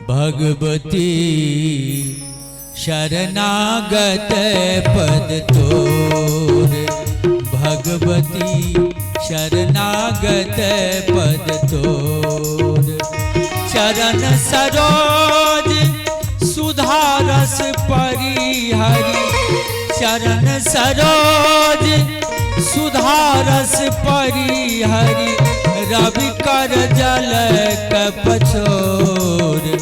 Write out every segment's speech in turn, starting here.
भगवती शरणागत पद तोर, भगवती शरणागत पद तोर। चरण सरोज सुधारस परिहरि, चरण सरोज सुधारस परिहरि, रवि कर जल कपछोर।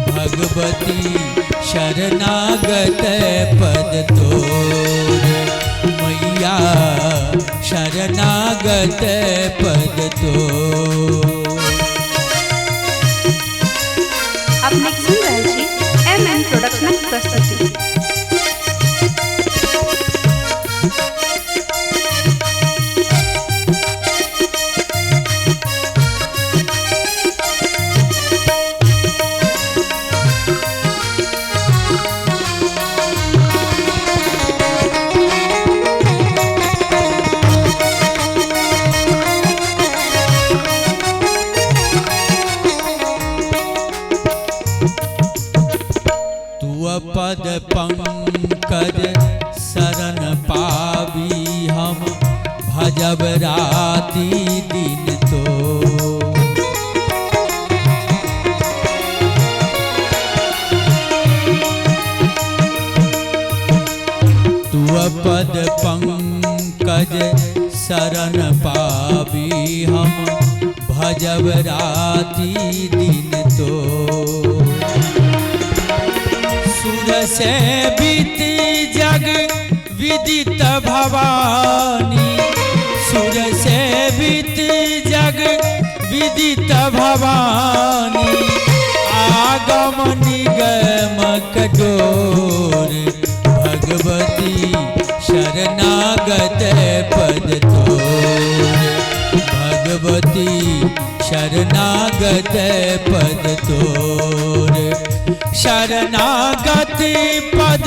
भगवती शरणागत पद तोर, मैया शरणागत पद तोर। अपने सुन रहे छी MM प्रोडक्शन प्रस्तुति। पद पंकज शरण पावी हम, भजब राति दिन तो। तू पद पंकज शरण पावी हम, भजब राति दिन तो। सुर से बीती जग विदित भवानी, सुर से बीती जग विदित भवानी, आगम निगम कठोर। भगवती शरणागत पद तोर, भगवती शरणागत पद तोर। शरणागति पद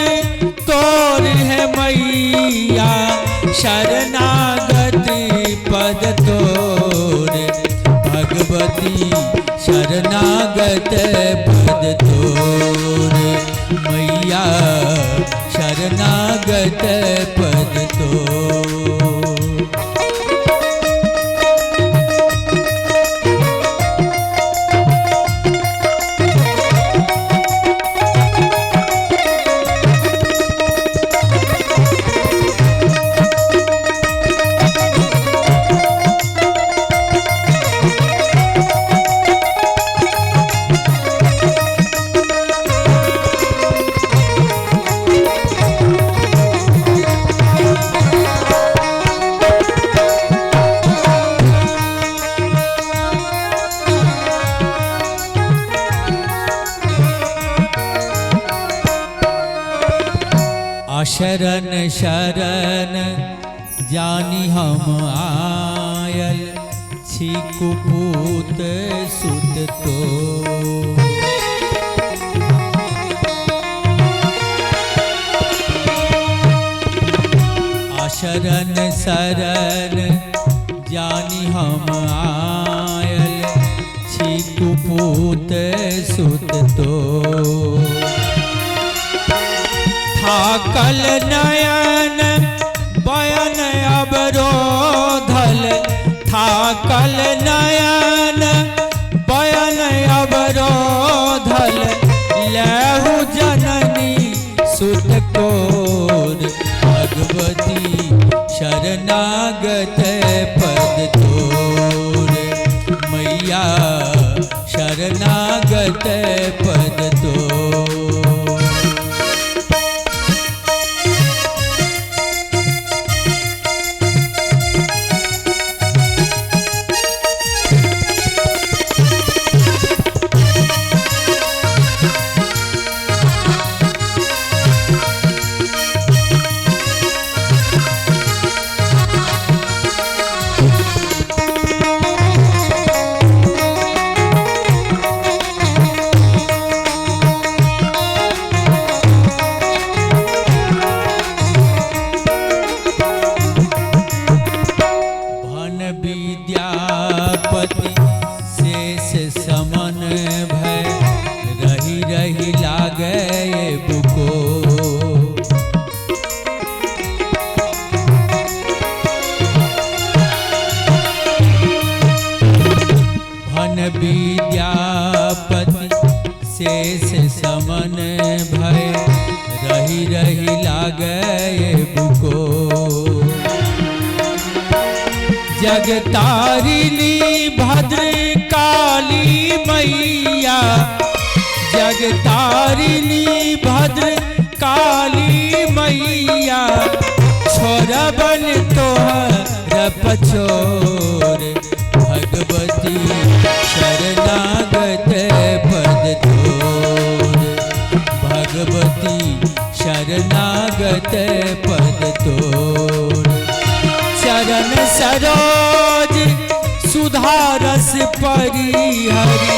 तोर है मैया, शरणागति पद तोर। भगवती शरणागत पद तोर, मैया शरणागत पद तोर। शरण शरण जानी हम आयल, छी कुपूत सुत तो। शरण शरण जानी हम आयल, छी कुपूत सुत तो। थाकल नयन बयन अवरोधल, थाकल नयन बयन अवरोधल, लहु जननी सुत कोर। भगवती शरणागत पद तोर, मैया शरणागत पद तोर। रही लागे बुको। धन विद्यापति शेष समन भय रही रही लागे बुको। जगतारिणी भद्र काली मैया, जगतारिणी भद्र काली मैया, छोड़बन तोहर पछोर। भगवती शरणागत पद तोर, भगवती शरणागत पद तोर। चरण सरोज सुधारस परिहरि,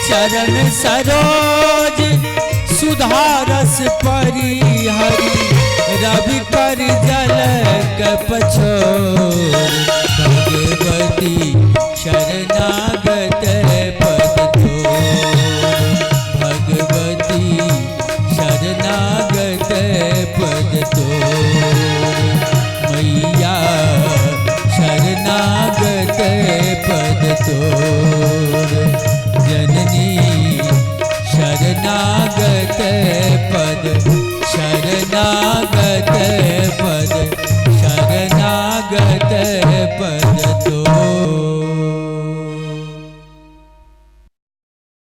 चरण सरोज सुधारस परिहरि, रवि कर जल कपछोर। भगवती शरणागत पद तोर, भगवती शरणागत पद तोर। मैया शरणागत पद तोर, जननी शरणागत पद, शरणागत